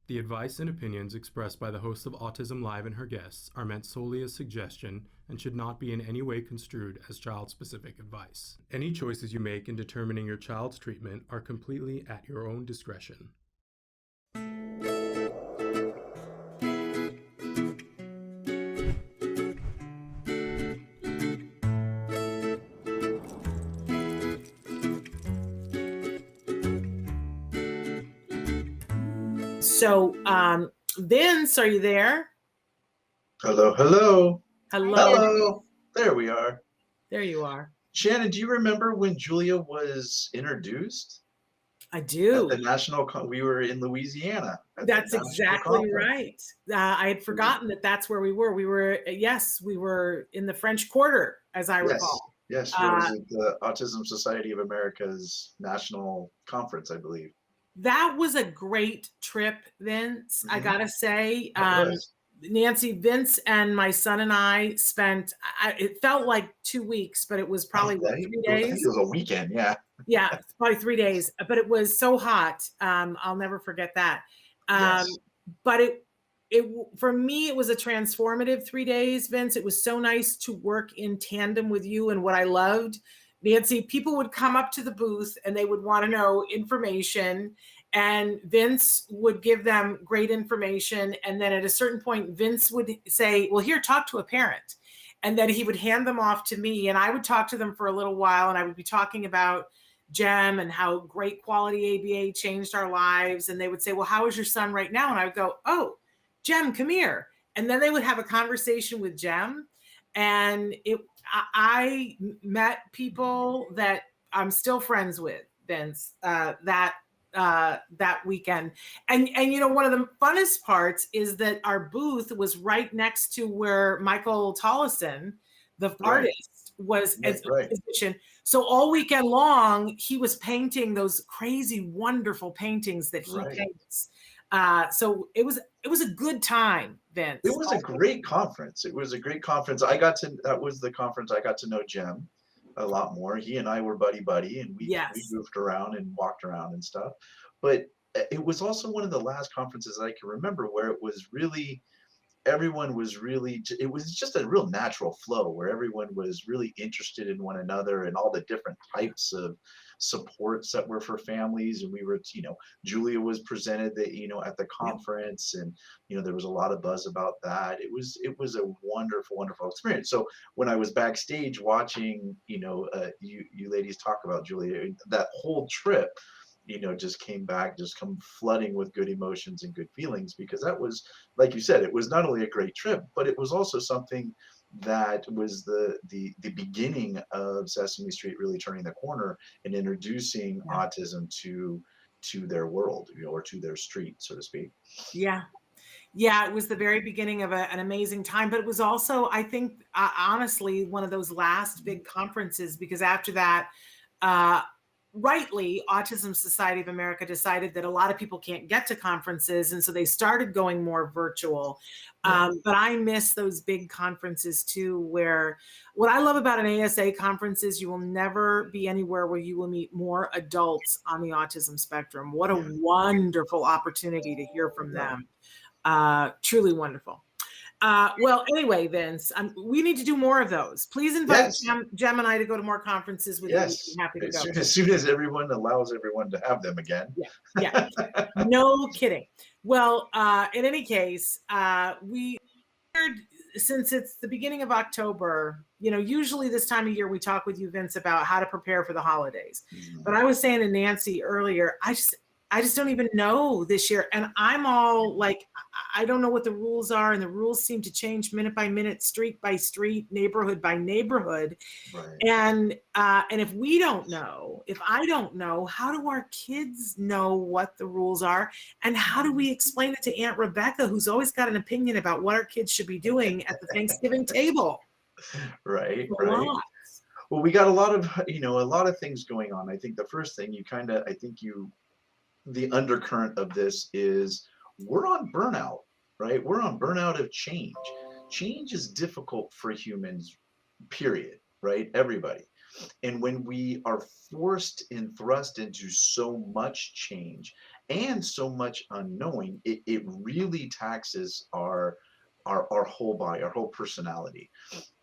The advice and opinions expressed by the host of Autism Live and her guests are meant solely as suggestion and should not be in any way construed as child-specific advice. Any choices you make in determining your child's treatment are completely at your own discretion. So, Vince, are you there? Hello, hello. Hello. Hello. There we are. There you are. Shannon, do you remember when Julia was introduced? I do. At the national, we were in Louisiana. That's exactly right. I had forgotten that that's where we were. We were in the French Quarter, as I recall. Yes, it was at the Autism Society of America's national conference, I believe. That was a great trip, Vince. I gotta say, Nancy, Vince, and my son and I spent. It felt like 2 weeks, but it was probably 3 days. I think it was a weekend. Yeah. Yeah, probably 3 days. But it was so hot. I'll never forget that. But it for me, it was a transformative 3 days, Vince. It was so nice to work in tandem with you, and what I loved. Nancy, people would come up to the booth and they would want to know information, and Vince would give them great information. And then at a certain point, Vince would say, well, here, talk to a parent. And then he would hand them off to me, and I would talk to them for a little while, and I would be talking about Gem and how great quality ABA changed our lives. And they would say, well, how is your son right now? And I would go, oh, Gem, come here. And then they would have a conversation with Gem. And I met people that I'm still friends with, Vince, that weekend. And you know, one of the funnest parts is that our booth was right next to where Michael Tollison, the artist, was as a musician. So all weekend long, he was painting those crazy, wonderful paintings that he paints. So it was a good time, Vince. It was a great conference. That was the conference I got to know Gem a lot more. He and I were buddy, and we goofed around and walked around and stuff. But it was also one of the last conferences I can remember where it was really, it was just a real natural flow where everyone was really interested in one another and all the different types of supports that were for families. And we were, Julia was presented at the conference, and there was a lot of buzz about that. It was a wonderful experience. So when I was backstage watching you ladies talk about Julia, that whole trip just come flooding with good emotions and good feelings, because that was, like you said, it was not only a great trip, but it was also something that was the beginning of Sesame Street really turning the corner and introducing autism to their world, or to their street, so to speak. Yeah, it was the very beginning of an amazing time, but it was also, I think, honestly, one of those last big conferences, because after that, rightly, Autism Society of America decided that a lot of people can't get to conferences, and so they started going more virtual. But I miss those big conferences too, where what I love about an ASA conference is you will never be anywhere where you will meet more adults on the autism spectrum. What a wonderful opportunity to hear from them. Truly wonderful. Well, anyway, Vince, we need to do more of those. Please invite Gem and I to go to more conferences with you. We'd be happy to go. As soon as everyone allows everyone to have them again. Yeah. No kidding. Well, in any case, we heard, since it's the beginning of October, usually this time of year we talk with you, Vince, about how to prepare for the holidays. But I was saying to Nancy earlier, I just don't even know this year. And I'm all like, I don't know what the rules are. And the rules seem to change minute by minute, street by street, neighborhood by neighborhood. And if we don't know, if I don't know, how do our kids know what the rules are? And how do we explain it to Aunt Rebecca, who's always got an opinion about what our kids should be doing at the Thanksgiving table? Right. Well, we got a lot of things going on. I think the first thing the undercurrent of this is we're on burnout, right? We're on burnout of change. Change is difficult for humans, period, right? Everybody. And when we are forced and thrust into so much change and so much unknowing, it really taxes our whole body, our whole personality.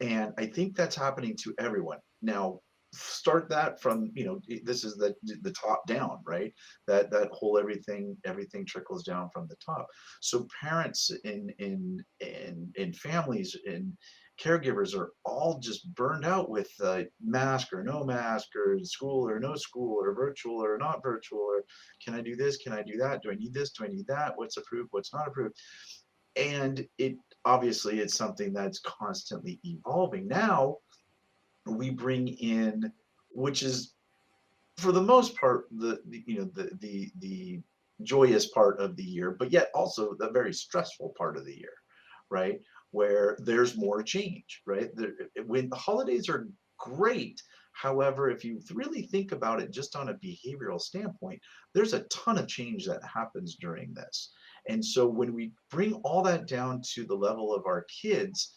And I think that's happening to everyone. Now, start that from, this is the top down, right? That whole everything trickles down from the top. So parents in families and caregivers are all just burned out with mask or no mask, or school or no school, or virtual or not virtual, or can I do this, can I do that, do I need this, do I need that, what's approved, what's not approved. And it obviously it's something that's constantly evolving. Now we bring in, which is for the most part the joyous part of the year, but yet also the very stressful part of the year, right? Where there's more change, right? When the holidays are great, however, if you really think about it just on a behavioral standpoint, there's a ton of change that happens during this. And so when we bring all that down to the level of our kids,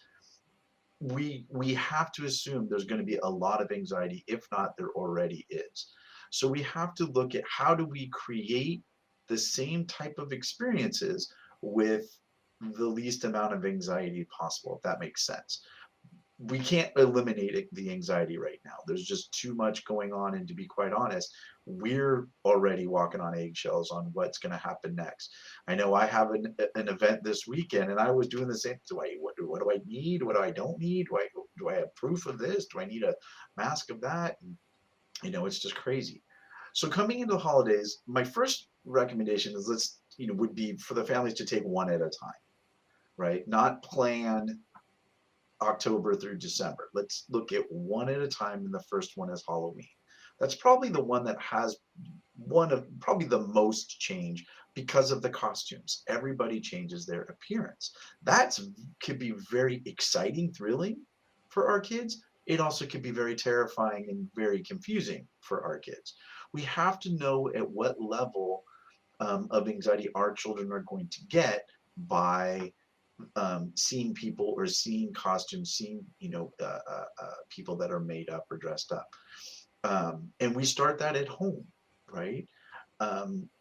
we have to assume there's going to be a lot of anxiety. If not, there already is. So we have to look at how do we create the same type of experiences with the least amount of anxiety possible, if that makes sense. We can't eliminate the anxiety right now. There's just too much going on. And to be quite honest, we're already walking on eggshells on what's going to happen next. I know I have an event this weekend, and I was doing the same. What do I need? What do I don't need? Do I have proof of this? Do I need a mask of that? And, it's just crazy. So coming into the holidays, my first recommendation is would be for the families to take one at a time, right? Not plan October through December. Let's look at one at a time, and the first one is Halloween. That's probably the one that has probably the most change because of the costumes. Everybody changes their appearance. Could be very exciting, thrilling for our kids. It also could be very terrifying and very confusing for our kids. We have to know at what level of anxiety our children are going to get by seeing people or seeing costumes, seeing people that are made up or dressed up, and we start that at home, right?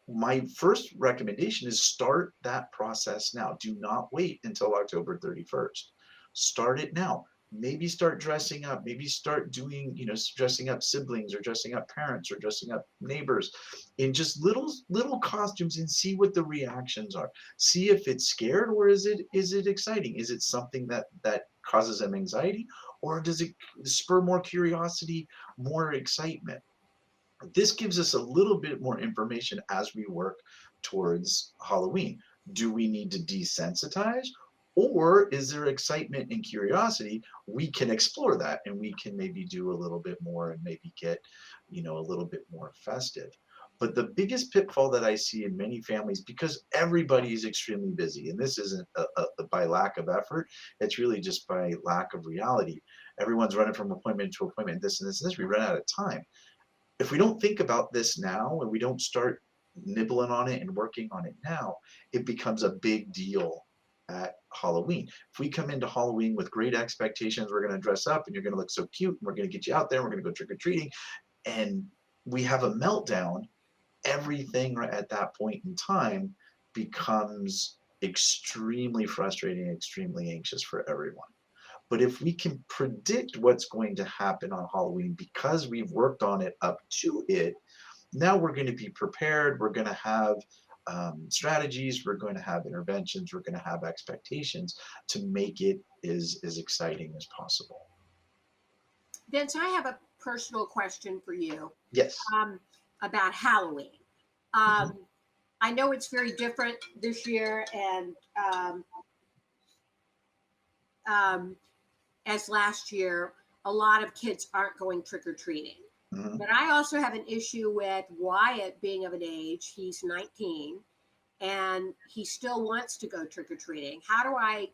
My first recommendation is start that process now. Do not wait until October 31st. Start it now. Maybe start dressing up. Maybe start doing, dressing up siblings, or dressing up parents, or dressing up neighbors in just little costumes, and see what the reactions are. See if it's scared, or is it exciting? Is it something that causes them anxiety, or does it spur more curiosity, more excitement? This gives us a little bit more information as we work towards Halloween. Do we need to desensitize? Or is there excitement and curiosity? We can explore that, and we can maybe do a little bit more, and maybe get, a little bit more festive. But the biggest pitfall that I see in many families, because everybody is extremely busy, and this isn't by lack of effort, it's really just by lack of reality. Everyone's running from appointment to appointment, this and this and this. We run out of time. If we don't think about this now, and we don't start nibbling on it and working on it now, it becomes a big deal at Halloween. If we come into Halloween with great expectations, we're going to dress up and you're going to look so cute, and we're going to get you out there, and we're going to go trick-or-treating, and we have a meltdown, everything right at that point in time becomes extremely frustrating, extremely anxious for everyone. But if we can predict what's going to happen on Halloween because we've worked on it up to it, now we're going to be prepared. We're going to have strategies. We're going to have interventions. We're going to have expectations to make it as exciting as possible. Vince, I have a personal question for you. Yes. About Halloween. I know it's very different this year, and as last year, a lot of kids aren't going trick-or-treating. But I also have an issue with Wyatt being of an age, he's 19, and he still wants to go trick-or-treating. How do I,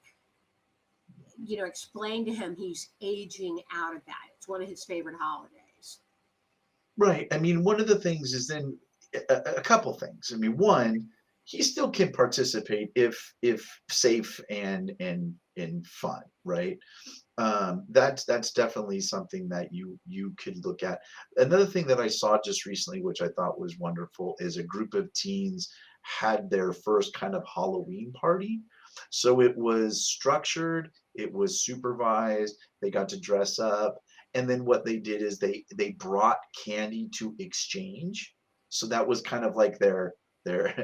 explain to him he's aging out of that? It's one of his favorite holidays. Right. I mean, one of the things is then a couple things. I mean, one, he still can participate if safe and and fun, right? That's definitely something that you could look at. Another thing that I saw just recently, which I thought was wonderful, is a group of teens had their first kind of Halloween party. So it was structured, it was supervised, they got to dress up, and then what they did is they brought candy to exchange. So that was kind of like their their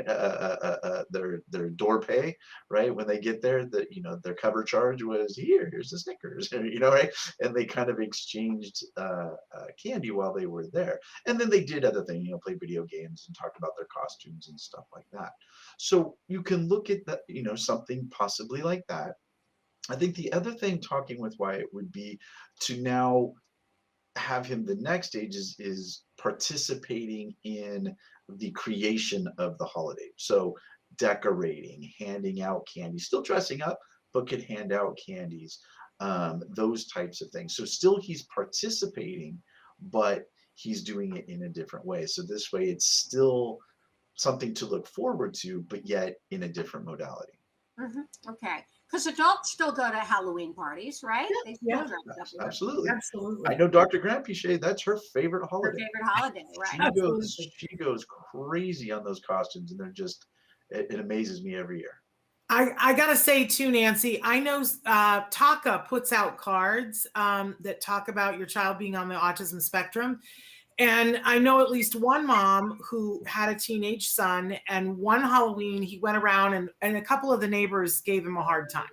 door pay, right? When they get there, their cover charge was here's the Snickers, right? And they kind of exchanged candy while they were there, and then they did other things, play video games and talked about their costumes and stuff like that. So you can look at that, something possibly like that. I think the other thing talking with Wyatt would be to now have him the next stage is participating in the creation of the holiday. So decorating, handing out candy, still dressing up, but could hand out candies, those types of things. So still he's participating, but he's doing it in a different way. So this way it's still something to look forward to, but yet in a different modality. Okay. Because adults still go to Halloween parties, right? They still dress up. Absolutely. Absolutely. I know Dr. Grant Pichet, that's her favorite holiday. Her favorite holiday, right? She goes crazy on those costumes, and they're just, it amazes me every year. I gotta say too, Nancy, I know Taka puts out cards that talk about your child being on the autism spectrum. And I know at least one mom who had a teenage son, and one Halloween he went around and a couple of the neighbors gave him a hard time.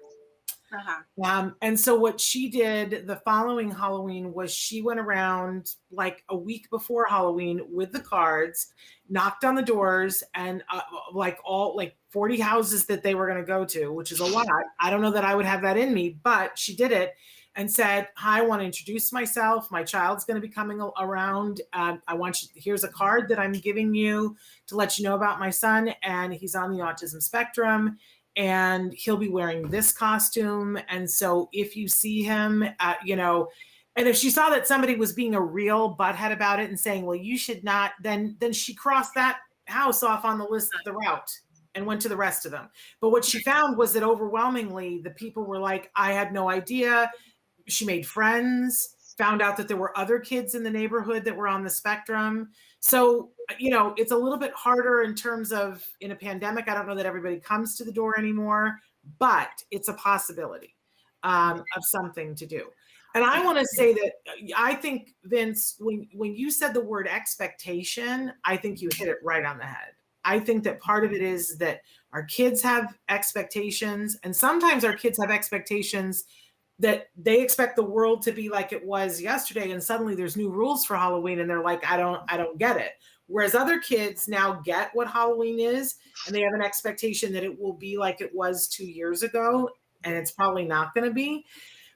And so what she did the following Halloween was she went around like a week before Halloween with the cards, knocked on the doors, and like 40 houses that they were going to go to, which is a lot. I don't know that I would have that in me, but she did it and said, hi, I want to introduce myself. My child's going to be coming around. Here's a card that I'm giving you to let you know about my son. And he's on the autism spectrum, and he'll be wearing this costume. And so if you see him, and if she saw that somebody was being a real butthead about it and saying, well, you should not, then she crossed that house off on the list of the route and went to the rest of them. But what she found was that overwhelmingly the people were like, I had no idea. She made friends, found out that there were other kids in the neighborhood that were on the spectrum. So, it's a little bit harder in terms of in a pandemic. I don't know that everybody comes to the door anymore, but it's a possibility of something to do. And I want to say that I think, Vince, when you said the word expectation, I think you hit it right on the head. I think that part of it is that our kids have expectations, and sometimes our kids have expectations that they expect the world to be like it was yesterday, and suddenly there's new rules for Halloween and they're like, I don't get it. Whereas other kids now get what Halloween is, and they have an expectation that it will be like it was 2 years ago, and it's probably not going to be.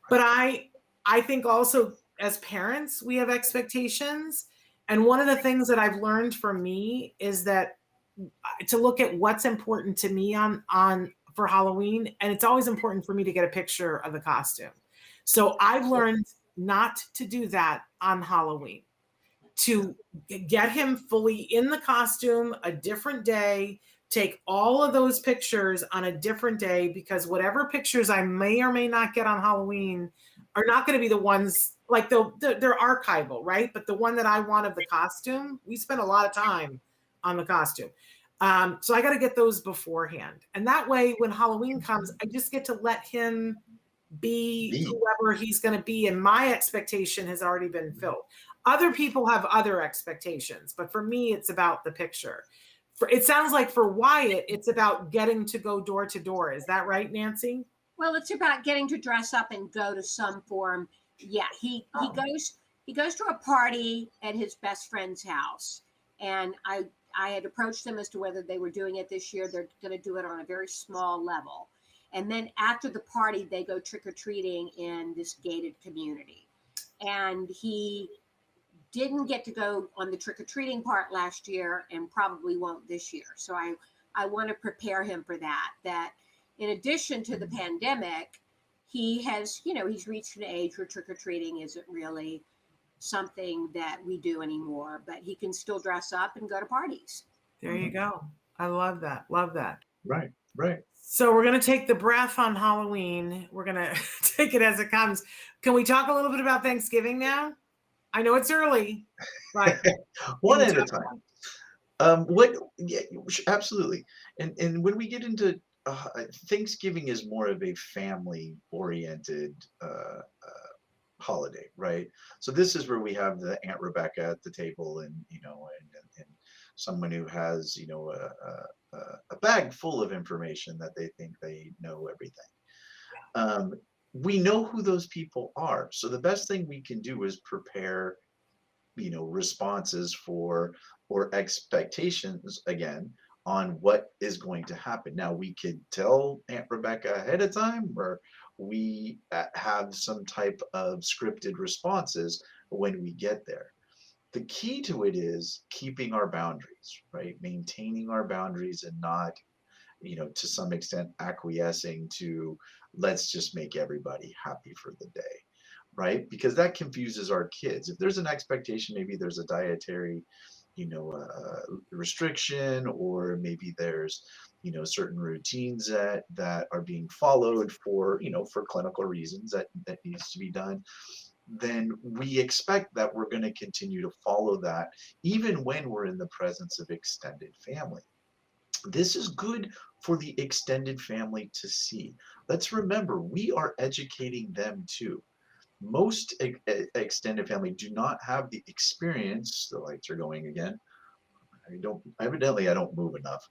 But I think also as parents, we have expectations. And one of the things that I've learned from me is that to look at what's important to me for Halloween, and it's always important for me to get a picture of the costume. So I've learned not to do that on Halloween, to get him fully in the costume a different day, take all of those pictures on a different day, because whatever pictures I may or may not get on Halloween are not going to be the ones, like they're archival, right? But the one that I want of the costume, we spent a lot of time on the costume. So I got to get those beforehand. And that way, when Halloween comes, I just get to let him be whoever he's going to be. And my expectation has already been filled. Other people have other expectations, but for me, it's about the picture. It sounds like for Wyatt, it's about getting to go door to door. Is that right, Nancy? Well, it's about getting to dress up and go to some form. Yeah, he goes to a party at his best friend's house, and I had approached them as to whether they were doing it this year. They're going to do it on a very small level. And then after the party, they go trick-or-treating in this gated community. And he didn't get to go on the trick-or-treating part last year and probably won't this year. So I want to prepare him for that in addition to the pandemic, he has, he's reached an age where trick-or-treating isn't really something that we do anymore, but he can still dress up and go to parties. There you go. I love that. Love that. Right. Right. So we're going to take the breath on Halloween. We're going to take it as it comes. Can we talk a little bit about Thanksgiving now? I know it's early, but one at a time. Yeah, absolutely. And when we get into Thanksgiving is more of a family oriented holiday, right? So this is where we have the Aunt Rebecca at the table, and and someone who has a bag full of information that they think they know everything. Um, we know who those people are, so the best thing we can do is prepare responses for or expectations again on what is going to happen. Now we could tell Aunt Rebecca ahead of time, or we have some type of scripted responses when we get there. The key to it is keeping our boundaries, right? Maintaining our boundaries and not, to some extent acquiescing to let's just make everybody happy for the day, right? Because that confuses our kids. If there's an expectation, maybe there's a dietary, restriction, or maybe there's, certain routines that are being followed for, for clinical reasons that needs to be done, then we expect that we're going to continue to follow that even when we're in the presence of extended family. This is good for the extended family to see. Let's remember, we are educating them too. Most extended family do not have the experience. The lights are going again. I don't move enough.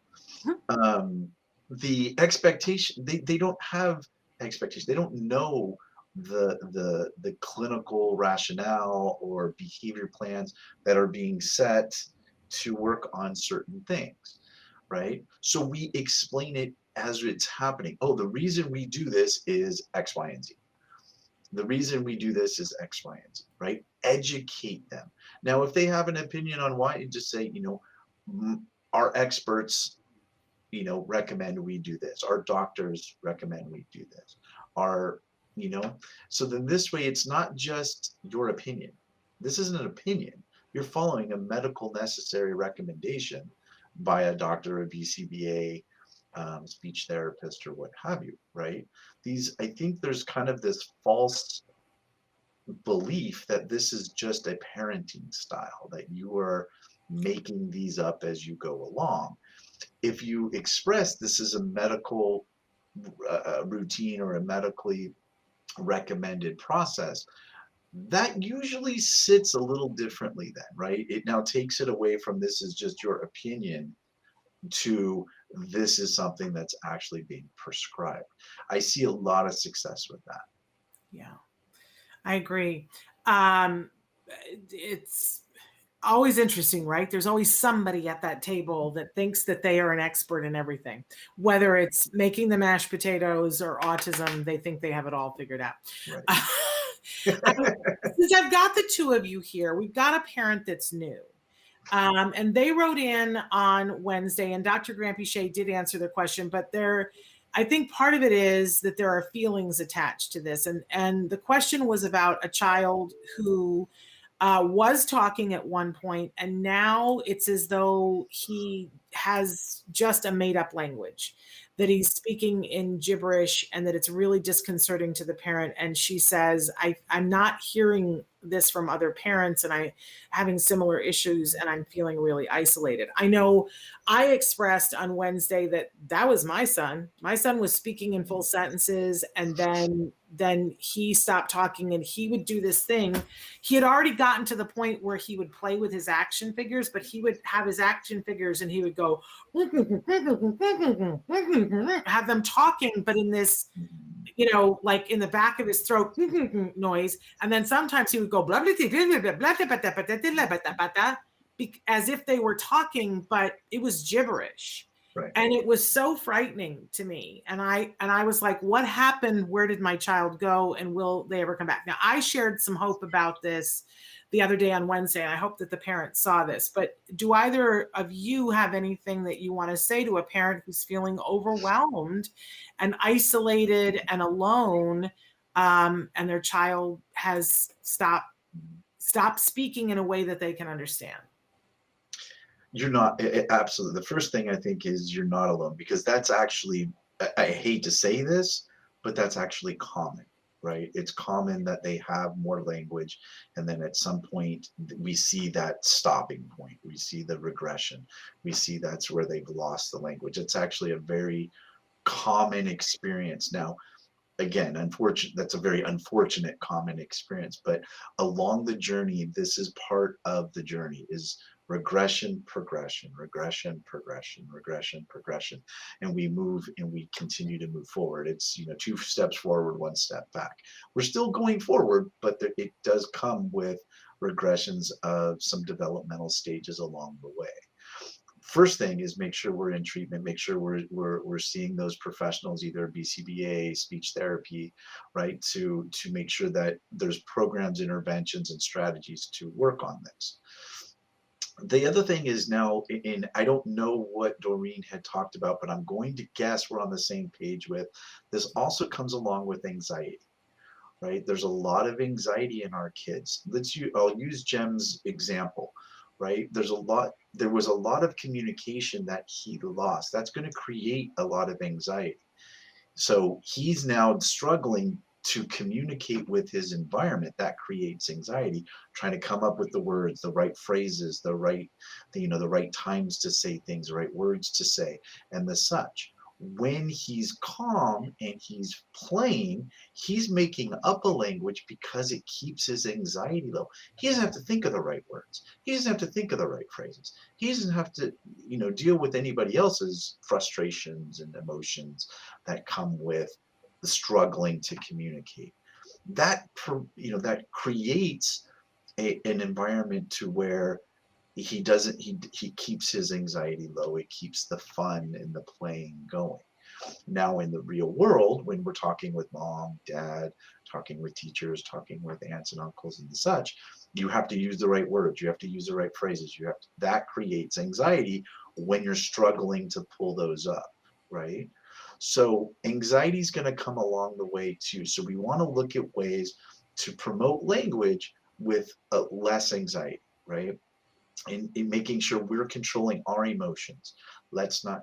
The expectation, they don't have expectation. They don't know the clinical rationale or behavior plans that are being set to work on certain things, right? So we explain it as it's happening. Oh, the reason we do this is X, Y, and Z. The reason we do this is X, Y, and Z, right? Educate them. Now, if they have an opinion on why, you just say, our experts, recommend we do this. Our doctors recommend we do this. So then this way, it's not just your opinion. This isn't an opinion. You're following a medical necessary recommendation by a doctor, a BCBA, speech therapist, or what have you, right? I think there's kind of this false belief that this is just a parenting style, that you are making these up as you go along. If you express this is a medical routine or a medically recommended process, that usually sits a little differently then, right? It now takes it away from this is just your opinion to this is something that's actually being prescribed. I see a lot of success with that. Yeah, I agree. It's always interesting, right? There's always somebody at that table that thinks that they are an expert in everything, whether it's making the mashed potatoes or autism. They think they have it all figured out. Right. Since I've got the two of you here, we've got a parent that's new. And they wrote in on Wednesday, and Dr. Grampy-Shea did answer their question, but I think part of it is that there are feelings attached to this. And the question was about a child who was talking at one point, and now it's as though he has just a made-up language, that he's speaking in gibberish, and that it's really disconcerting to the parent. And she says, I'm not hearing this from other parents, and I'm having similar issues, and I'm feeling really isolated. I know I expressed on Wednesday that was my son. My son was speaking in full sentences, and then he stopped talking, and he would do this thing. He had already gotten to the point where he would play with his action figures, but he would have his action figures and he would go, have them talking, but in this, like in the back of his throat noise. And then sometimes he would go as if they were talking, but it was gibberish. Right. And it was so frightening to me. And I was like, what happened? Where did my child go? And will they ever come back? Now, I shared some hope about this the other day on Wednesday, and I hope that the parents saw this. But do either of you have anything that you want to say to a parent who's feeling overwhelmed and isolated and alone, and their child has stopped speaking in a way that they can understand? You're not, absolutely. The first thing I think is you're not alone, because that's actually, I hate to say this, but that's actually common, right? It's common that they have more language, and then at some point we see that stopping point. We see the regression. We see that's where they've lost the language. It's actually a very common experience. Now, again, unfortunate, that's a very unfortunate common experience, but along the journey, this is part of the journey, is regression, progression, regression, progression, regression, progression, and we move and we continue to move forward. It's, you know, 2 steps forward, 1 step back. We're still going forward, but it does come with regressions of some developmental stages along the way. First thing is make sure we're in treatment, make sure we're seeing those professionals, either BCBA, speech therapy, right, to make sure that there's programs, interventions, and strategies to work on this. The other thing is now, I don't know what Doreen had talked about, but I'm going to guess we're on the same page with this. Also comes along with anxiety, right? There's a lot of anxiety in our kids. I'll use Jem's example, right? There was a lot of communication that he lost. That's going to create a lot of anxiety. So he's now struggling to communicate with his environment. That creates anxiety, trying to come up with the words, the right phrases, the right times to say things, the right words to say, and the such. When he's calm and he's playing, he's making up a language because it keeps his anxiety low. He doesn't have to think of the right words. He doesn't have to think of the right phrases. He doesn't have to, deal with anybody else's frustrations and emotions that come with the struggling to communicate. That creates an environment to where he keeps his anxiety low. It keeps the fun and the playing going. Now in the real world, when we're talking with mom, dad, talking with teachers, talking with aunts and uncles and such, you have to use the right words. You have to use the right phrases. That creates anxiety when you're struggling to pull those up, right? So anxiety is going to come along the way too. So we want to look at ways to promote language with less anxiety, right? In making sure we're controlling our emotions. Let's not,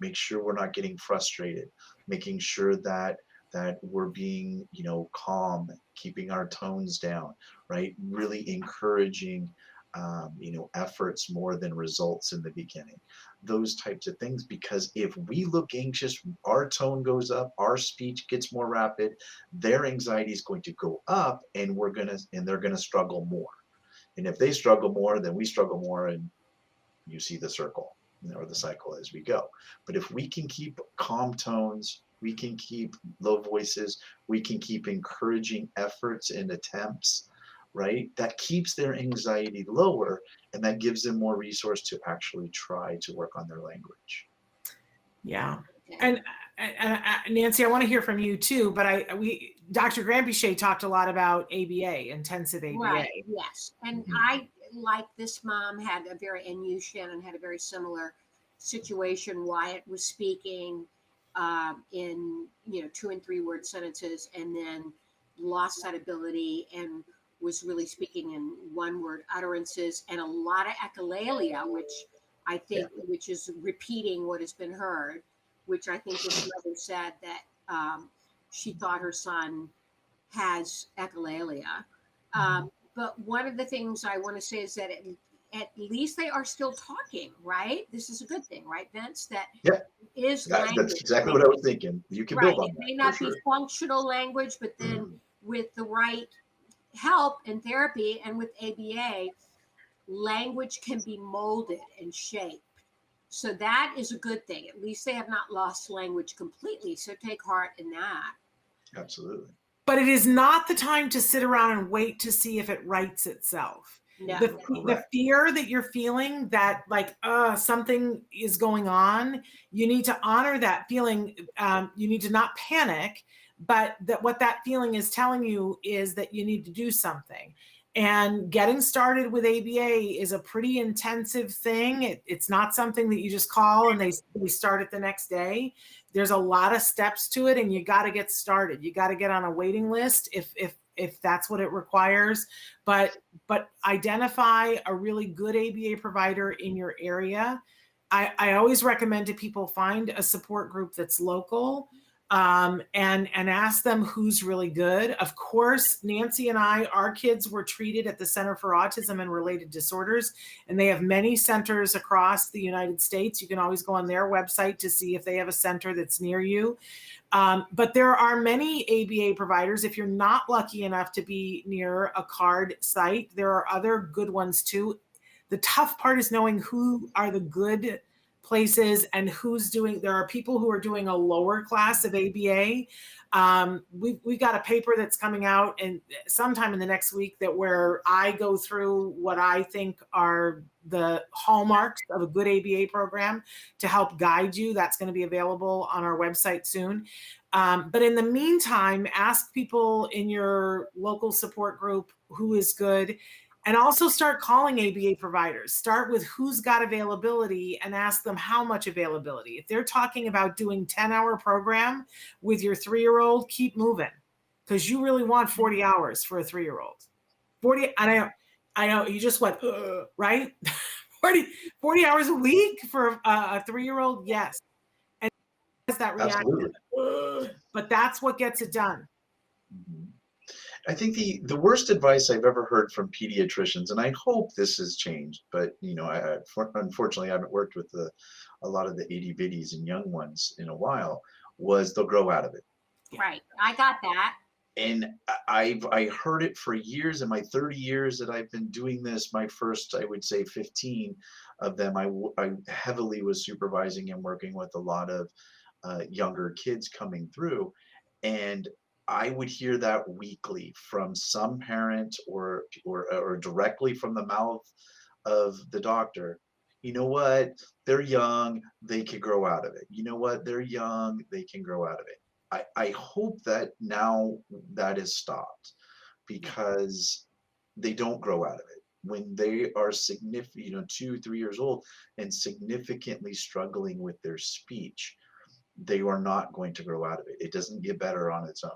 make sure we're not getting frustrated, making sure that we're being, calm, keeping our tones down, right? Really encouraging, efforts more than results in the beginning. Those types of things, because if we look anxious, our tone goes up, our speech gets more rapid, their anxiety is going to go up, and they're gonna struggle more. And if they struggle more, then we struggle more, and you see the circle or the cycle as we go. But if we can keep calm tones, we can keep low voices, we can keep encouraging efforts and attempts, right? That keeps their anxiety lower, and that gives them more resource to actually try to work on their language. Yeah. And Nancy, I want to hear from you too, but Dr. Granpeesheh talked a lot about ABA, intensive ABA. Right, yes. And I, like this mom, and you, Shannon, had a very similar situation. Wyatt was speaking in 2 and 3 word sentences, and then lost that ability and was really speaking in 1 word utterances, and a lot of echolalia, which I think, which is repeating what has been heard, which I think the mother said that she thought her son has echolalia. But one of the things I want to say is that at least they are still talking, right? This is a good thing, right, Vince? That is language. That's exactly what I was thinking. You can build on that. It may not be functional language, but then with the right help and therapy and with ABA, language can be molded and shaped. So that is a good thing. At least they have not lost language completely. So take heart in that. Absolutely. But it is not the time to sit around and wait to see if it rights itself. No. The fear that you're feeling, that like something is going on, you need to honor that feeling. You need to not panic, but that what that feeling is telling you is that you need to do something. And getting started with ABA is a pretty intensive thing. It's not something that you just call and they start it the next day. There's a lot of steps to it, and you got to get started. You got to get on a waiting list. If if that's what it requires. But identify a really good ABA provider in your area. I always recommend to people find a support group that's local, and ask them who's really good. Of course, Nancy and our kids were treated at the Center for Autism and Related Disorders, and they have many centers across the United States. You can always go on their website to see if they have a center that's near you. But there are many ABA providers. If you're not lucky enough to be near a CARD site, there are other good ones too. The tough part is knowing who are the good places and who's doing. There are people who are doing a lower class of ABA. We've got a paper that's coming out and sometime in the next week where I go through what I think are the hallmarks of a good ABA program to help guide you. That's going to be available on our website soon. But in the meantime, ask people in your local support group who is good. And also start calling ABA providers. Start with who's got availability and ask them how much availability. If they're talking about doing 10-hour program with your 3-year-old, keep moving, because you really want 40 hours for a 3-year-old. 40, I know you just went, right? 40 hours a week for a 3-year-old, yes. And that reaction. But that's what gets it done. Mm-hmm. I think the worst advice I've ever heard from pediatricians, and I hope this has changed, but unfortunately I haven't worked with a lot of the itty bitties and young ones in a while, was they'll grow out of it. Right, I got that. And I heard it for years. In my 30 years that I've been doing this, my first, I would say 15 of them, I heavily was supervising and working with a lot of younger kids coming through, and I would hear that weekly from some parent or directly from the mouth of the doctor. You know what? They're young. They could grow out of it. You know what? They're young. They can grow out of it. I hope that now that is stopped, because they don't grow out of it. When they are significant, 2-3 years old and significantly struggling with their speech, they are not going to grow out of it. It doesn't get better on its own.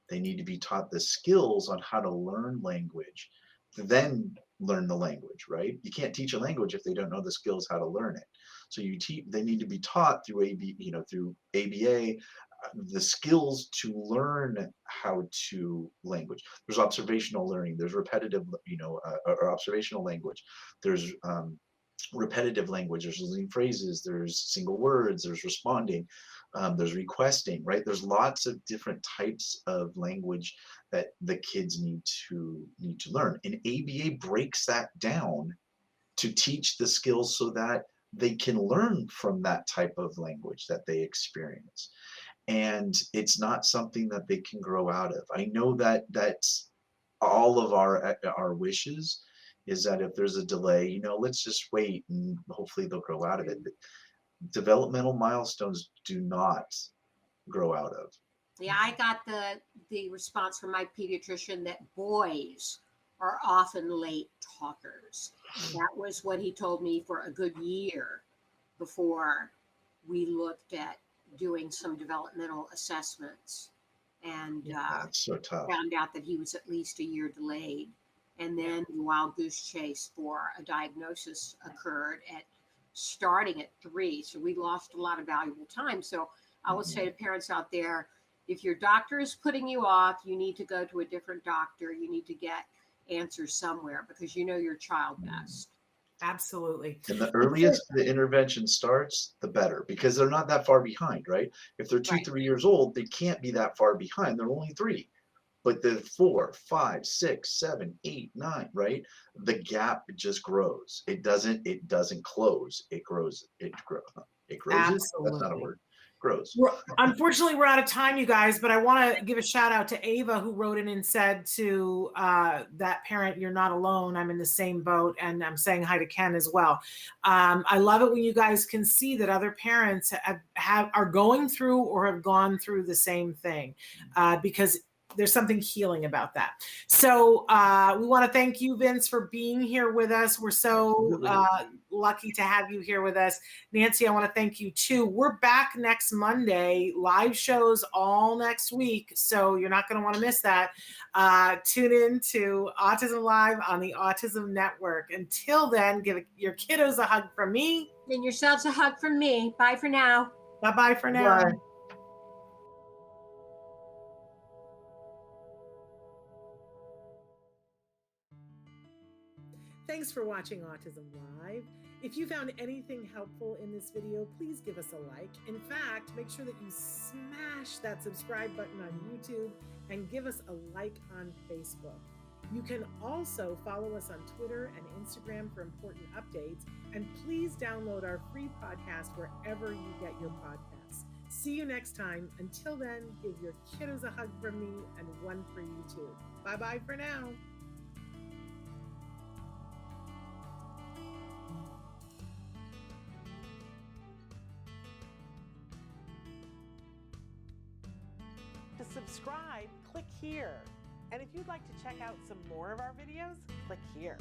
They need to be taught the skills on how to learn language, then learn the language, right? You can't teach a language if they don't know the skills how to learn it. So they need to be taught through through ABA, the skills to learn how to language. There's observational learning, there's repetitive, or observational language. There's repetitive language, there's using phrases, there's single words, there's responding, there's requesting, right? There's lots of different types of language that the kids need to learn. And ABA breaks that down to teach the skills so that they can learn from that type of language that they experience. And it's not something that they can grow out of. I know that that's all of our wishes, is that if there's a delay, let's just wait and hopefully they'll grow out of it. But developmental milestones do not grow out of. Yeah, I got the response from my pediatrician that boys are often late talkers. That was what he told me for a good year before we looked at doing some developmental assessments, and that's so tough. Found out that he was at least a year delayed. And then the wild goose chase for a diagnosis occurred starting at 3. So we lost a lot of valuable time. So I will say to parents out there, if your doctor is putting you off, you need to go to a different doctor. You need to get answers somewhere, because you know your child best. Absolutely. And the earliest the intervention starts, the better, because they're not that far behind, right? If they're 2-3 years old, they can't be that far behind. They're only 3. But the 4, 5, 6, 7, 8, 9, right? The gap just grows. It doesn't close. It grows. It grows. Absolutely. That's not a word. Grows. Unfortunately, we're out of time, you guys, but I want to give a shout out to Ava, who wrote in and said to that parent, you're not alone. I'm in the same boat, and I'm saying hi to Ken as well. I love it when you guys can see that other parents are going through or have gone through the same thing, because there's something healing about that. So we want to thank you, Vince, for being here with us. We're so lucky to have you here with us. Nancy, I want to thank you too. We're back next Monday, live shows all next week. So you're not going to want to miss that. Tune in to Autism Live on the Autism Network. Until then, give your kiddos a hug from me. And yourselves a hug from me. Bye for now. Bye-bye for now. Bye. Thanks for watching Autism Live. If you found anything helpful in this video, please give us a like. In fact, make sure that you smash that subscribe button on YouTube and give us a like on Facebook. You can also follow us on Twitter and Instagram for important updates. And please download our free podcast wherever you get your podcasts. See you next time. Until then, give your kiddos a hug from me and one for you too. Bye-bye for now. To subscribe, click here. And if you'd like to check out some more of our videos, click here.